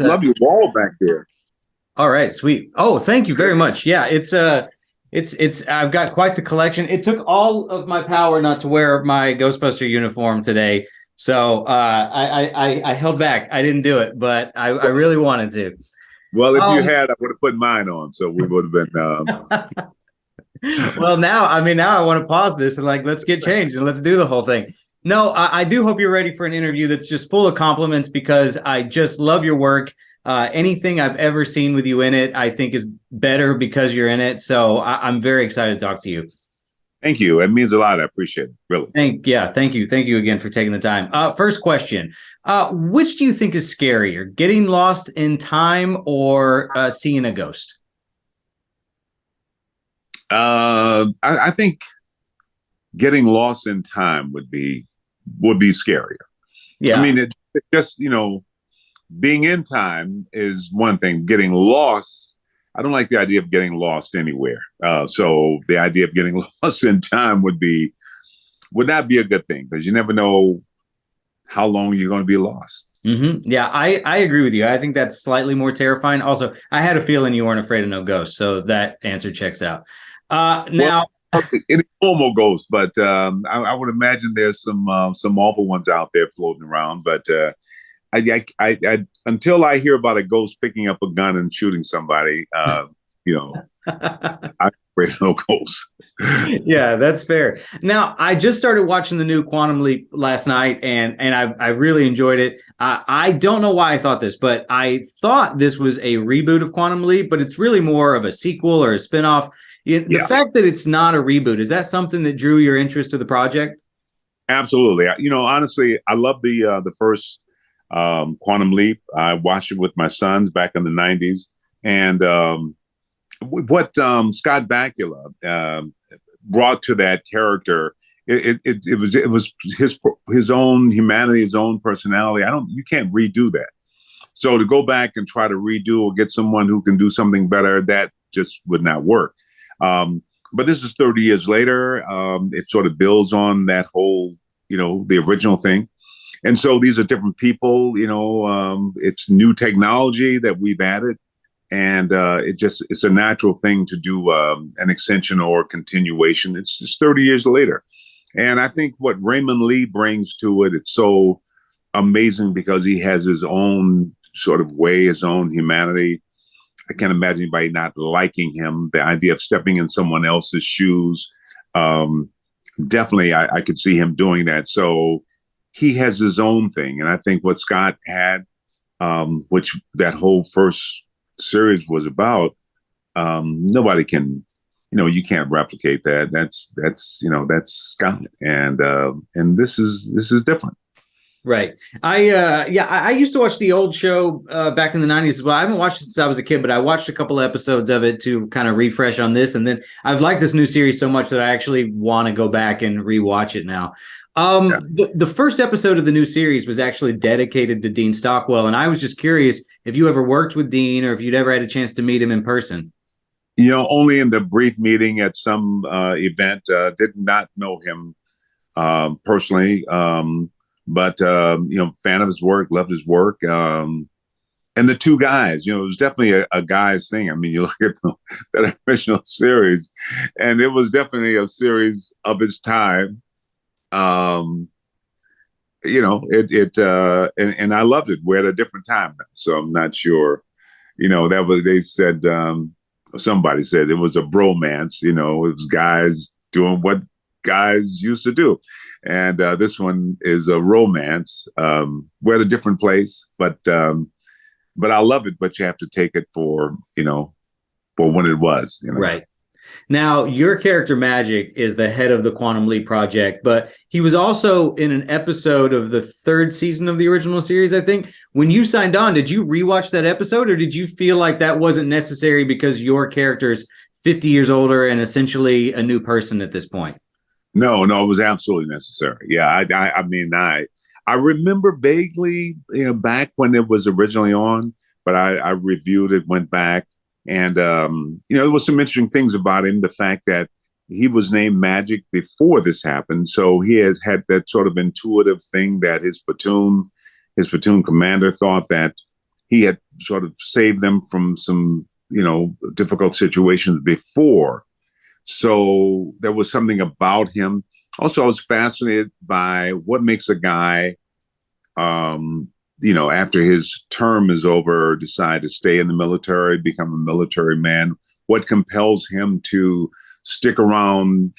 Love your wall back there. All right, sweet. Oh, thank you very much. Yeah, it's I've got quite the collection. It took all of my power not to wear my Ghostbuster uniform today. So I held back. I didn't do it, but I really wanted to. Well, if you had, I would have put mine on, so we would have been. Well, now I want to pause this and let's get changed and let's do the whole thing. No, I do hope you're ready for an interview that's just full of compliments because I just love your work. Anything I've ever seen with you in it, I think is better because you're in it. So I'm very excited to talk to you. Thank you. It means a lot. I appreciate it. Really. Thank you. Thank you again for taking the time. First question. Which do you think is scarier, getting lost in time or seeing a ghost? I think getting lost in time would be scarier. Yeah. I mean, it just, being in time is one thing. Getting lost, I don't like the idea of getting lost anywhere. So the idea of getting lost in time would not be a good thing because you never know how long you're going to be lost. Mm-hmm. Yeah, I agree with you. I think that's slightly more terrifying. Also, I had a feeling you weren't afraid of no ghosts, so that answer checks out. Now, any normal ghost, but I would imagine there's some awful ones out there floating around. But I until I hear about a ghost picking up a gun and shooting somebody, I'm afraid of no ghosts. Yeah, that's fair. Now, I just started watching the new Quantum Leap last night, and I really enjoyed it. I don't know why I thought this, but I thought this was a reboot of Quantum Leap, but it's really more of a sequel or a spinoff. The fact that it's not a reboot, is that something that drew your interest to the project? Absolutely. Honestly, I love the first Quantum Leap. I watched it with my sons back in the 90s. And what Scott Bakula brought to that character, it was his own humanity, his own personality. You can't redo that. So to go back and try to redo or get someone who can do something better, that just would not work. But this is 30 years later. It sort of builds on that whole, the original thing. And so these are different people, it's new technology that we've added. And it's a natural thing to do an extension or continuation. It's just 30 years later. And I think what Raymond Lee brings to it, it's so amazing because he has his own sort of way, his own humanity. I can't imagine anybody not liking him. The idea of stepping in someone else's shoes, definitely I could see him doing that. So he has his own thing. And I think what Scott had, which that whole first series was about, nobody can, you can't replicate that. That's Scott. And this is different. Right. I used to watch the old show back in the 90s as well. I haven't watched it since I was a kid, but I watched a couple of episodes of it to kind of refresh on this. And then I've liked this new series so much that I actually want to go back and rewatch it now. The first episode of the new series was actually dedicated to Dean Stockwell. And I was just curious if you ever worked with Dean or if you'd ever had a chance to meet him in person. Only in the brief meeting at some event. Did not know him personally. But fan of his work, loved his work. And the two guys, it was definitely a guy's thing. I mean, you look at that original series, and it was definitely a series of its time. And I loved it. We're at a different time now, so I'm not sure. They said, somebody said it was a bromance. It was guys doing what guys used to do. And this one is a romance. We're at a different place, but I love it. But you have to take it for when it was. Right. Now, your character Magic is the head of the Quantum Leap project, but he was also in an episode of the third season of the original series, I think. When you signed on, did you rewatch that episode, or did you feel like that wasn't necessary because your character is 50 years older and essentially a new person at this point? No, it was absolutely necessary. Yeah, I remember vaguely, back when it was originally on, but I reviewed it, went back, and there was some interesting things about him. The fact that he was named Magic before this happened, so he has had that sort of intuitive thing that his platoon commander thought that he had sort of saved them from some, difficult situations before. So there was something about him. Also, I was fascinated by what makes a guy, after his term is over, decide to stay in the military, become a military man. What compels him to stick around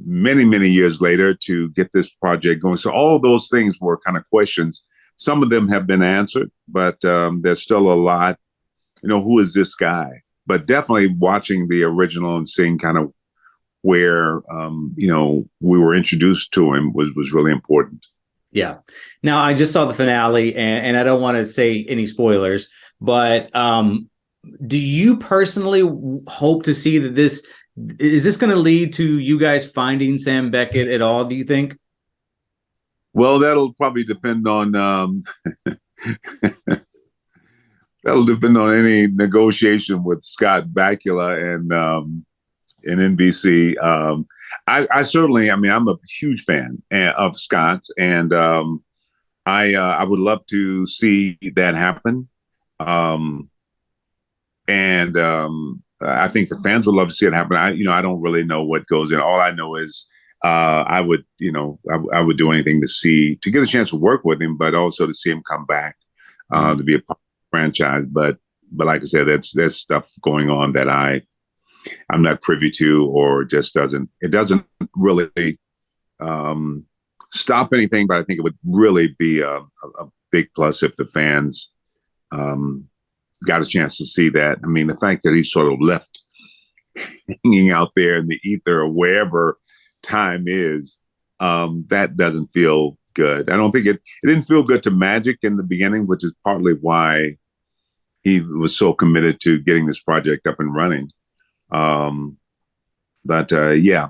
many, many years later to get this project going? So all of those things were kind of questions. Some of them have been answered, but there's still a lot. Who is this guy? But definitely watching the original and seeing kind of where we were introduced to him was really important. Yeah. Now I just saw the finale, and I don't want to say any spoilers, but do you personally hope to see that this going to lead to you guys finding Sam Beckett at all? Do you think? Well, that'll probably depend on that'll depend on any negotiation with Scott Bakula and NBC. I certainly, I'm a huge fan of Scott, and I would love to see that happen. And I think the fans would love to see it happen. I don't really know what goes in. All I know is I would do anything to get a chance to work with him, but also to see him come back to be a part of the franchise. But like I said, there's stuff going on that I'm not privy to, or just doesn't really stop anything. But I think it would really be a big plus if the fans got a chance to see that. I mean, the fact that he's sort of left hanging out there in the ether or wherever time is, that doesn't feel good. I don't think it didn't feel good to Magic in the beginning, which is partly why he was so committed to getting this project up and running. Yeah,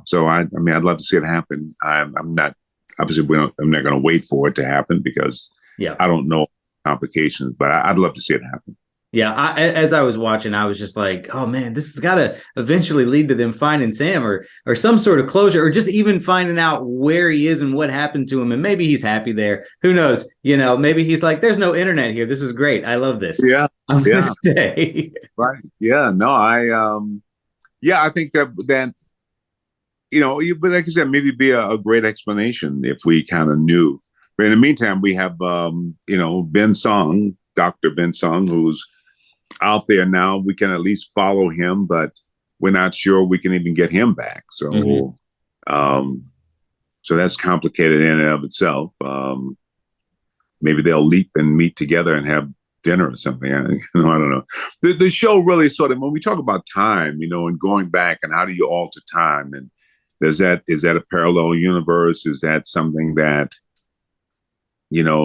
so I'd love to see it happen. I'm not going to wait for it to happen because I don't know complications, but I'd love to see it happen. Yeah, as I was watching, I was just like, oh man, this has got to eventually lead to them finding Sam or some sort of closure, or just even finding out where he is and what happened to him. And maybe he's happy there. Who knows? Maybe he's like, there's no internet here. This is great. I love this. Yeah. I'm going to stay. Right. Yeah. No, I think that, but like I said, maybe be a great explanation if we kind of knew. But in the meantime, we have, Ben Song, Dr. Ben Song, who's out there now. We can at least follow him, but we're not sure we can even get him back. So, so that's complicated in and of itself. Maybe they'll leap and meet together and have dinner or something. I don't know. The show really sort of, when we talk about time, and going back and how do you alter time, and is that a parallel universe? Is that something that,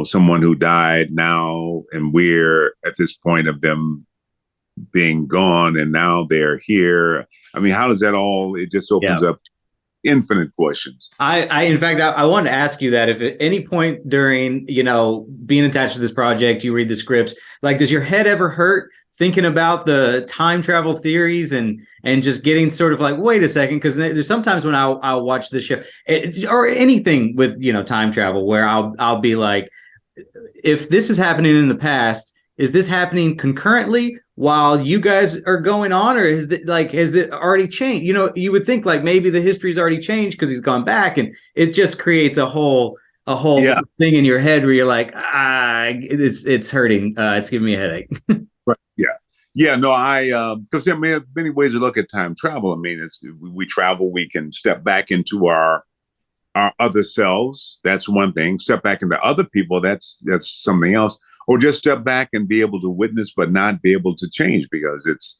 someone who died now, and we're at this point of them being gone and now they're here? I mean, how does that all, it just opens up infinite questions. In fact, I wanted to ask you that if at any point during, being attached to this project, you read the scripts, like, does your head ever hurt thinking about the time travel theories and just getting sort of like, wait a second, because there's sometimes when I'll watch the show or anything with, time travel, where I'll be like, if this is happening in the past, is this happening concurrently while you guys are going on, or has it already changed? You would think like maybe the history's already changed because he's gone back, and it just creates a whole thing in your head where you're like, it's hurting. It's giving me a headache. Right. Yeah. Yeah. No, because there are many ways to look at time travel. I mean, we travel, we can step back into our other selves. That's one thing. Step back into other people. That's something else. Or just step back and be able to witness, but not be able to change, because it's,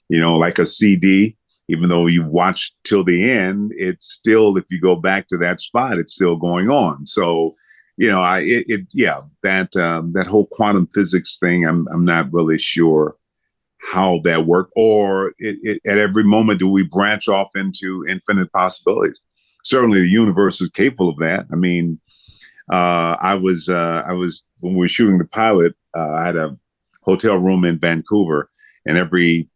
like a CD, even though you watch till the end, it's still, if you go back to that spot, it's still going on. So, that whole quantum physics thing, I'm not really sure how that worked, or at every moment, do we branch off into infinite possibilities? Certainly the universe is capable of that. I mean, I was when we were shooting the pilot, I had a hotel room in Vancouver, and every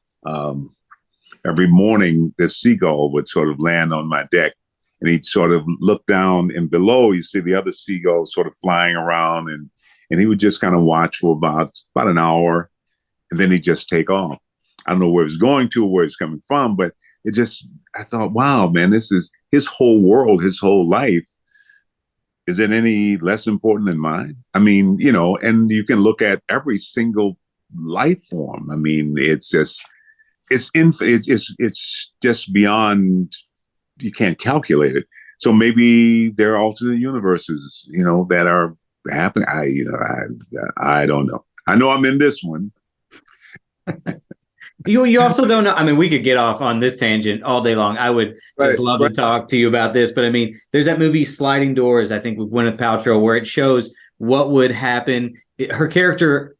morning the seagull would sort of land on my deck, and he'd sort of look down, and below you see the other seagulls sort of flying around, and he would just kind of watch for about an hour, and then he just take off. I don't know where he's going to or where he's coming from, but it just, I thought, wow, man, this is his whole world, his whole life. Is it any less important than mine? I mean, you know, and you can look at every single life form. I mean, it's just, it's infinite. It's just beyond, you can't calculate it. So maybe there are alternate universes, you know, that are happening. I don't know. I know I'm in this one. You also don't know. I mean, we could get off on this tangent all day long. I would just love to talk to you about this. But I mean, there's that movie Sliding Doors, I think, with Gwyneth Paltrow, where it shows what would happen. Her character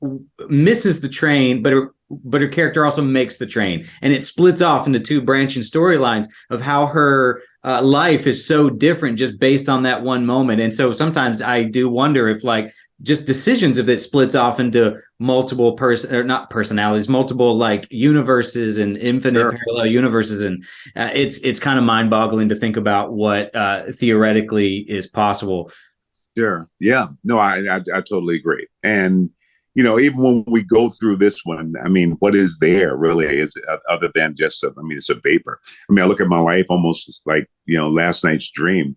misses the train, but her character also makes the train. And it splits off into two branching storylines of how her life is so different just based on that one moment. And so sometimes I do wonder if, like, just decisions, if it splits off into multiple personalities, multiple like universes and infinite parallel universes. And it's kind of mind boggling to think about what theoretically is possible. Sure. Yeah. No, I totally agree. And, you know, even when we go through this one, I mean, what is there really is other than just, it's a vapor. I mean, I look at my life almost like, you know, last night's dream.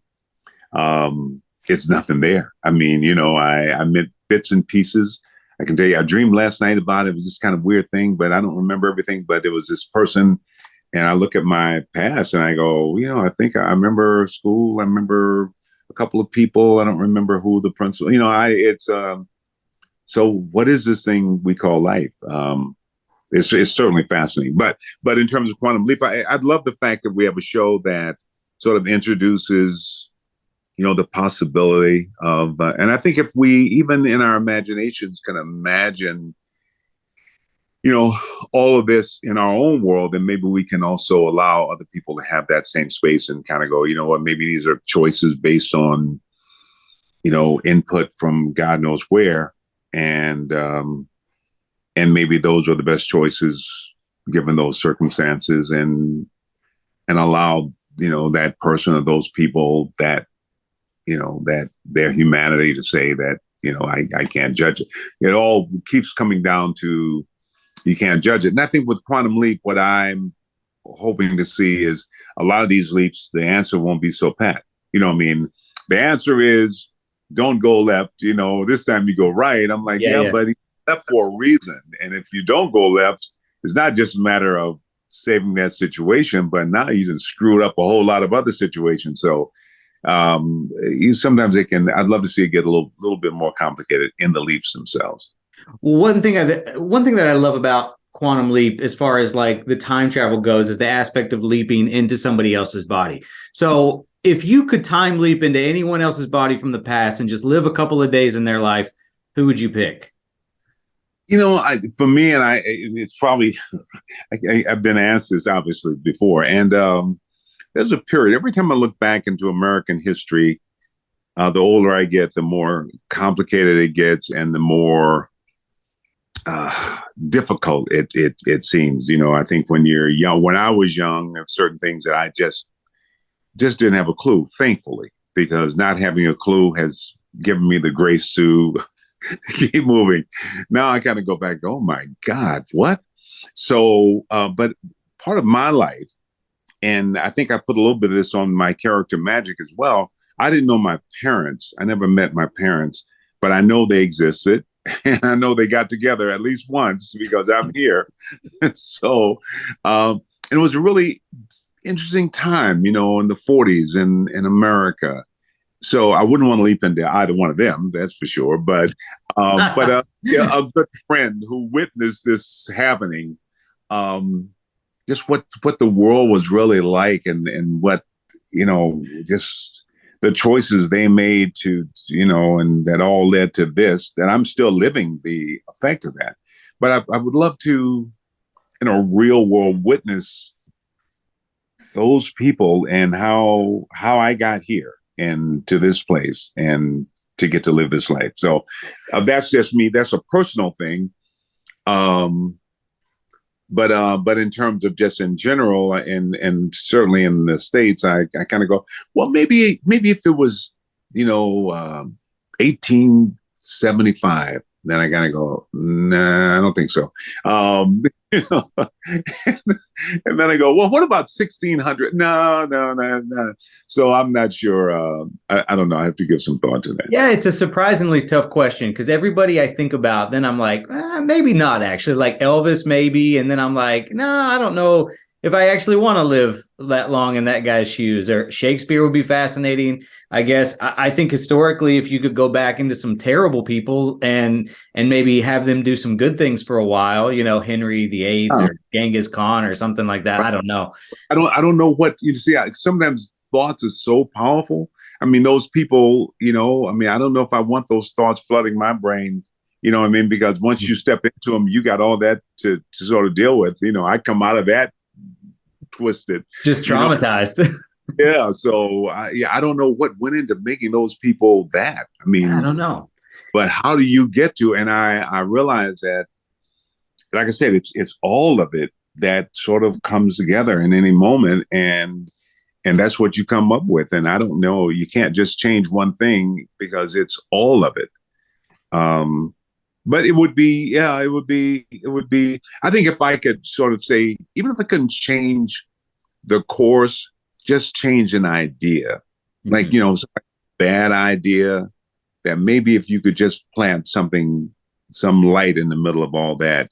It's nothing there. I mean, you know, I meant bits and pieces. I can tell you, I dreamed last night about it. It was this kind of weird thing, but I don't remember everything. But it was this person, and I look at my past and I go, you know, I think I remember school. I remember a couple of people. I don't remember who the principal. You know, so what is this thing we call life? It's certainly fascinating. But in terms of Quantum Leap, I'd love the fact that we have a show that sort of introduces, you know, the possibility of, and I think if we, even in our imaginations, can imagine, you know, all of this in our own world, then maybe we can also allow other people to have that same space and kind of go, you know what, maybe these are choices based on, you know, input from God knows where. And maybe those are the best choices given those circumstances, and allow, you know, that person or those people that, you know, that their humanity to say that, you know, I can't judge it. It all keeps coming down to, you can't judge it. And I think with Quantum Leap, what I'm hoping to see is a lot of these leaps, the answer won't be so pat. You know what I mean? The answer is don't go left, you know, this time you go right. I'm like, yeah. But he left for a reason. And if you don't go left, it's not just a matter of saving that situation, but now he's screwed up a whole lot of other situations. So sometimes I'd love to see it get a little bit more complicated in the leaps themselves. One thing that I love about Quantum Leap, as far as like the time travel goes, is the aspect of leaping into somebody else's body. So if you could time leap into anyone else's body from the past and just live a couple of days in their life, who would you pick? You know, for me, and it's probably, I've been asked this obviously before, and there's a period, every time I look back into American history, the older I get, the more complicated it gets, and the more difficult it seems. You know, I think when you're young, when I was young, there are certain things that I just didn't have a clue, thankfully, because not having a clue has given me the grace to keep moving. Now I kind of go back, oh my God, what? So, but part of my life, and I think I put a little bit of this on my character Magic as well. I didn't know my parents. I never met my parents, but I know they existed. And I know they got together at least once because I'm here. So, and it was a really interesting time, you know, in the 40s in America. So I wouldn't want to leap into either one of them, that's for sure. But a good friend who witnessed this happening, just what the world was really like, and what, you know, just the choices they made to, you know, and that all led to this, that I'm still living the effect of that. But I would love to, in a real world, witness those people and how I got here and to this place and to get to live this life. So that's just me. That's a personal thing. But in terms of just in general, and certainly in the States, I kind of go, well, maybe if it was, you know, 1875, Then I gotta go, nah, I don't think so. Um, you know, and then I go, well, what about 1600? No, no, no, no. So I'm not sure. I don't know. I have to give some thought to that. Yeah, it's a surprisingly tough question because everybody I think about, then I'm like, maybe not actually. Like Elvis, maybe, and then I'm like, no, I don't know if I actually want to live that long in that guy's shoes. Or Shakespeare would be fascinating, I guess. I think historically, if you could go back into some terrible people and maybe have them do some good things for a while, Henry VIII Oh, or Genghis Khan or something like that. I don't know. I don't know what you see. Sometimes thoughts are so powerful. I mean, those people, I mean, I don't know if I want those thoughts flooding my brain. You know what I mean? Because once you step into them, you got all that to sort of deal with. I come out of that twisted. Just You know, traumatized. yeah. So I don't know what went into making those people that. I I mean, don't know. but how do you get to? And I realize that, like I said, it's all of it that sort of comes together in any moment, and that's what you come up with. And I don't know, you can't just change one thing because it's all of it. Um, but it would be, yeah, it would be. I think if I could sort of say, even if I couldn't change the course, just change an idea, like Mhm. some bad idea that maybe if you could just plant something, some light in the middle of all that,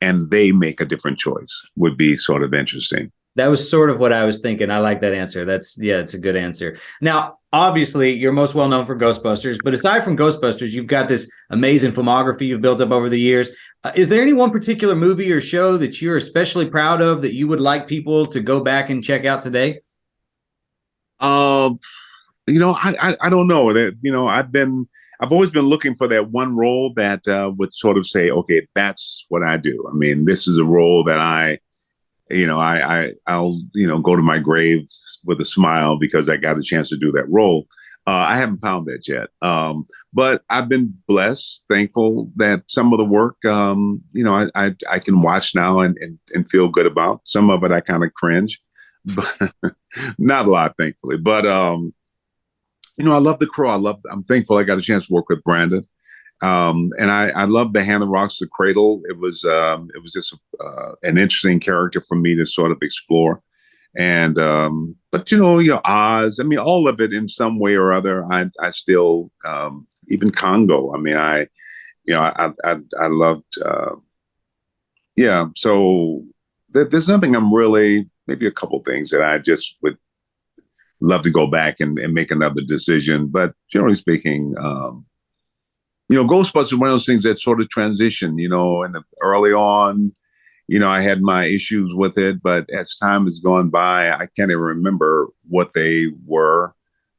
and they make a different choice, would be sort of interesting. That was sort of what I was thinking. I like that answer. It's a good answer. Now, obviously, you're most well known for Ghostbusters, but aside from Ghostbusters, you've got this amazing filmography you've built up over the years. Is there any one particular movie or show that you're especially proud of that you would like people to go back and check out today? Um, I don't know that. I've always been looking for that one role that would sort of say, okay, that's what I do. I mean, this is a role that I'll go to my grave with a smile because I got a chance to do that role. I haven't found that yet, but I've been blessed, thankful that some of the work, I can watch now and feel good about. Some of it I kind of cringe, but not a lot, thankfully. But I love The Crow. I'm thankful I got a chance to work with Brandon. And I love The Hand That Rocks the Cradle. It was just an interesting character for me to sort of explore. And but Oz. I mean, all of it in some way or other. I still even Congo. I mean, I loved. Yeah. So there's nothing I'm really. Maybe a couple things that I just would love to go back and make another decision. But generally speaking, Ghostbusters is one of those things that sort of transition, and early on, I had my issues with it, but as time has gone by, I can't even remember what they were.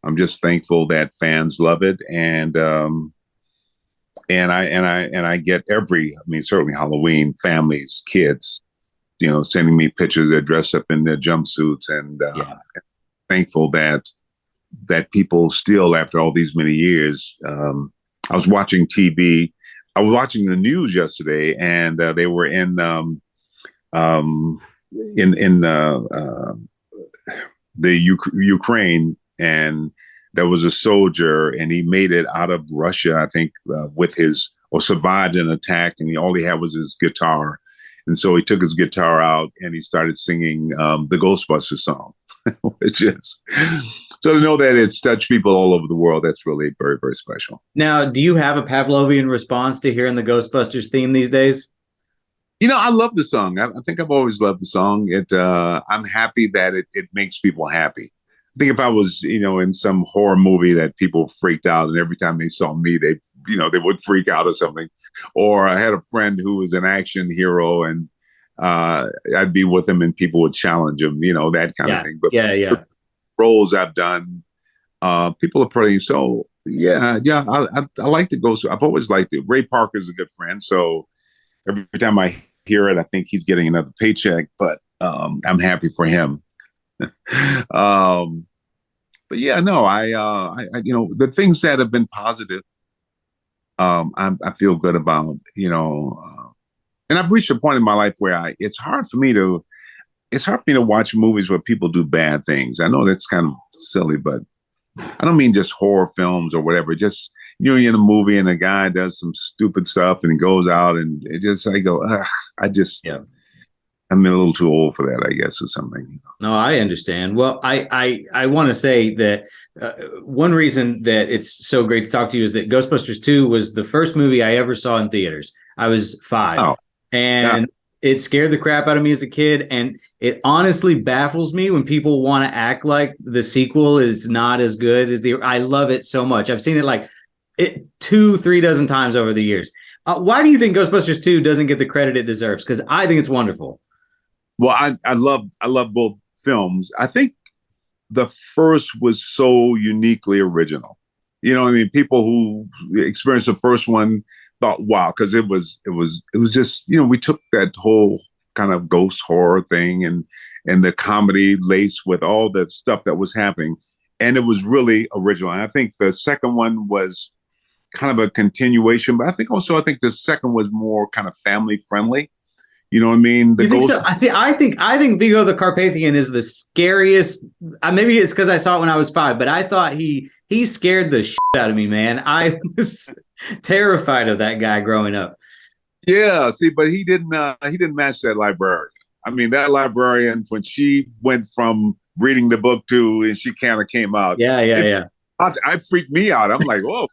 I'm just thankful that fans love it. And I get certainly Halloween, families, kids, sending me pictures. They're dressed up in their jumpsuits, and Yeah. thankful that people still, after all these many years, I was watching TV. I was watching the news yesterday, and they were um, in the Ukraine, and there was a soldier, and he made it out of Russia, I think, or survived an attack, and all he had was his guitar, and so he took his guitar out and he started singing the Ghostbusters song, which is so to know that it's touched people all over the world. That's really very, very special. Now, do you have a Pavlovian response to hearing the Ghostbusters theme these days? I love the song. I think I've always loved the song. I'm happy that it makes people happy. I think if I was, in some horror movie that people freaked out, and every time they saw me, they would freak out or something. Or I had a friend who was an action hero, and I'd be with him, and people would challenge him, that kind of thing. But Yeah. roles I've done, people are pretty. So yeah. I like to go. So I've always liked it. Ray Parker's a good friend, so every time I hear it, I think he's getting another paycheck, but I'm happy for him. um, but yeah, no, the things that have been positive, I feel good about, and I've reached a point in my life where it's hard for me to watch movies where people do bad things. I know that's kind of silly, but I don't mean just horror films or whatever. Just you're in a movie and a guy does some stupid stuff and he goes out and it just I go, ugh, I just Yeah. I'm a little too old for that, I guess, or something. No, I understand. Well, I want to say that one reason that it's so great to talk to you is that Ghostbusters 2 was the first movie I ever saw in theaters. I was 5, Oh, yeah. and it scared the crap out of me as a kid. And it honestly baffles me when people want to act like the sequel is not as good as the. I love it so much. I've seen it like 2, 3 dozen times over the years. Why do you think Ghostbusters 2 doesn't get the credit it deserves? Because I think it's wonderful. Well, I love both films. I think the first was so uniquely original. You know, I mean, people who experienced the first one thought, "Wow," because it was just we took that whole kind of ghost horror thing and the comedy laced with all the stuff that was happening, and it was really original. And I think the second one was kind of a continuation, but I think the second was more kind of family friendly. You know what I mean? The You think ghost. so? I see. I think Vigo the Carpathian is the scariest. Maybe it's because I saw it when I was 5, but I thought he scared the shit out of me, man. I was terrified of that guy growing up. Yeah, see, but he didn't match that librarian. I mean, that librarian when she went from reading the book to and she kind of came out, Yeah, yeah, it yeah. I freaked me out. I'm like, whoa.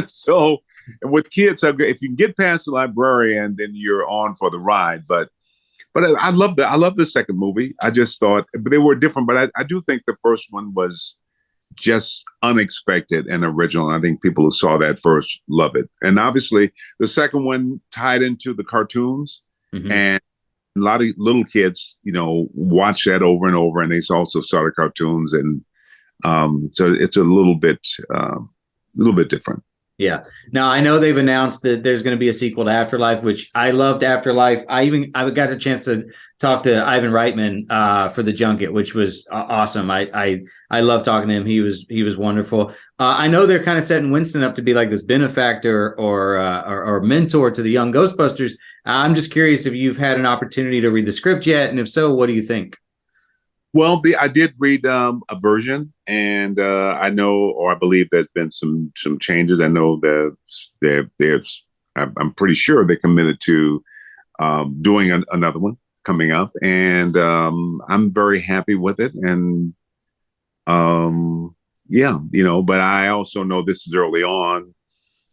So with kids, if you can get past the librarian, then you're on for the ride. But I love the second movie. I just thought but they were different, but I do think the first one was just unexpected and original. And I think people who saw that first love it. And obviously, the second one tied into the cartoons, Mm-hmm. and a lot of little kids, watch that over and over, and they also saw the cartoons, and so it's a little bit different. Yeah. Now I know they've announced that there's going to be a sequel to Afterlife, which I loved Afterlife. I got a chance to talk to Ivan Reitman for the junket, which was awesome. I love talking to him. He was wonderful. I know they're kind of setting Winston up to be like this benefactor or mentor to the young Ghostbusters. I'm just curious if you've had an opportunity to read the script yet, and if so, what do you think? Well, I did read a version, and I know, or I believe, there's been some changes. I know that there's, I'm pretty sure they're committed to doing another one coming up, and I'm very happy with it. And yeah, but I also know this is early on.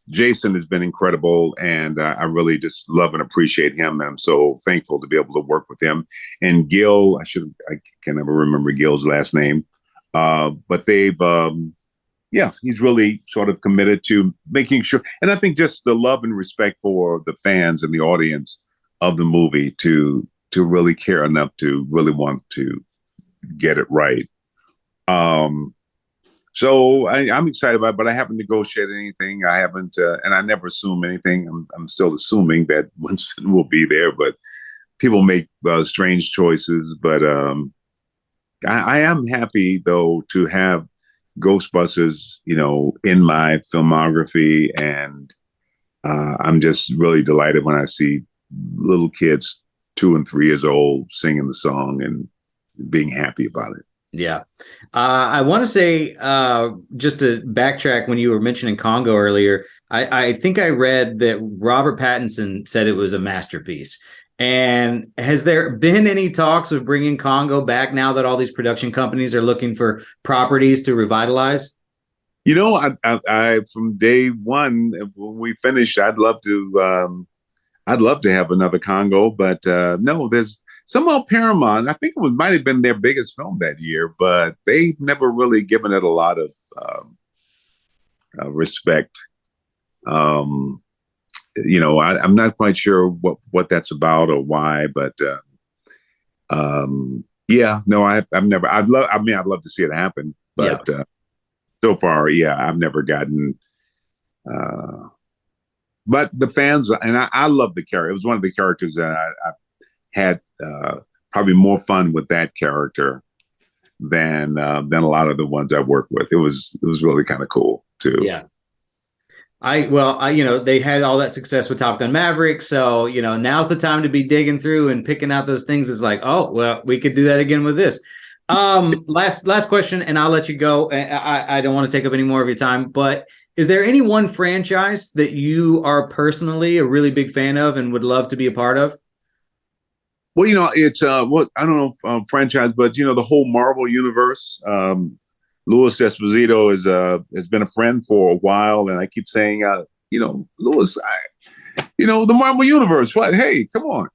Jason has been incredible, and I really just love and appreciate him. And I'm so thankful to be able to work with him. And Gil, I can never remember Gil's last name, but yeah, he's really sort of committed to making sure. And I think just the love and respect for the fans and the audience of the movie to really care enough to really want to get it right. So I'm excited about it, but I haven't negotiated anything. I haven't, and I never assume anything. I'm still assuming that Winston will be there, but people make strange choices. But I am happy, though, to have Ghostbusters, in my filmography. And I'm just really delighted when I see little kids 2 and 3 years old singing the song and being happy about it. Yeah. I want to say, just to backtrack, when you were mentioning Congo earlier, I think I read that Robert Pattinson said it was a masterpiece. And has there been any talks of bringing Congo back now that all these production companies are looking for properties to revitalize? I from day one when we finished, I'd love to have another Congo, but no, there's somehow Paramount. I think might have been their biggest film that year, but they've never really given it a lot of respect. I'm not quite sure what that's about or why, but yeah, no, I've never. I'd love to see it happen, but so far, yeah, I've never gotten. But the fans, and I love the character. It was one of the characters that I had probably more fun with that character than a lot of the ones I worked with. It was really kind of cool too. Yeah. They had all that success with Top Gun Maverick. So, now's the time to be digging through and picking out those things. It's like, oh, well, we could do that again with this. Last question, and I'll let you go. I don't want to take up any more of your time, but is there any one franchise that you are personally a really big fan of and would love to be a part of? Well, it's what I don't know if, franchise, but the whole Marvel universe. Louis Esposito has been a friend for a while, and I keep saying, Louis, the Marvel universe. What? Hey, come on.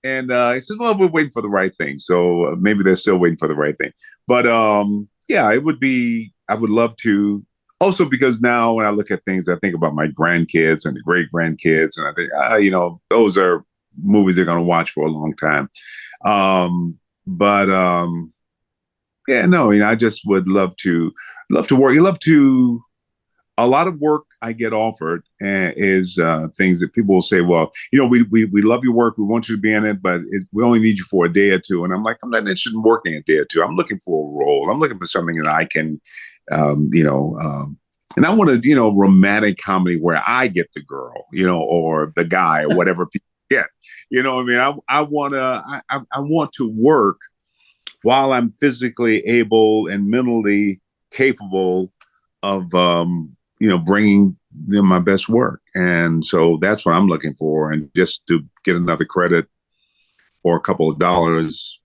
And he says, well, we're waiting for the right thing. So maybe they're still waiting for the right thing. But yeah, it would be, I would love to. Also, because now when I look at things, I think about my grandkids and the great grandkids. And I think, those are movies they're going to watch for a long time. But yeah, no, I just would love to work. You love to, a lot of work I get offered is things that people will say, well, we love your work. We want you to be in it, but we only need you for a day or two. And I'm like, I'm not interested in working a day or two. I'm looking for a role. I'm looking for something that I can, and I want a, romantic comedy where I get the girl, or the guy or whatever people get. What I mean? I want to work while I'm physically able and mentally capable of, bringing my best work. And so that's what I'm looking for. And just to get another credit or a couple of dollars,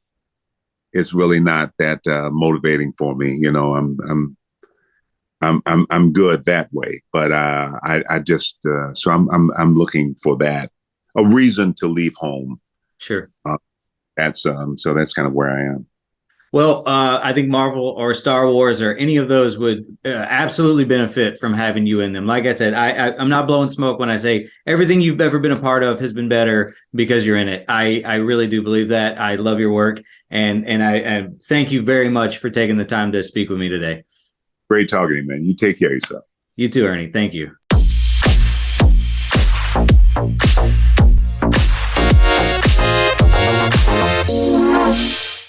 it's really not that motivating for me. I'm good that way. But I just so I'm looking for that, a reason to leave home. Sure. So that's kind of where I am. Well, I think Marvel or Star Wars or any of those would absolutely benefit from having you in them. Like I said, I'm not blowing smoke when I say everything you've ever been a part of has been better because you're in it. I really do believe that. I love your work, and I thank you very much for taking the time to speak with me today. Great talking to you, man. You take care of yourself. You too, Ernie. Thank you.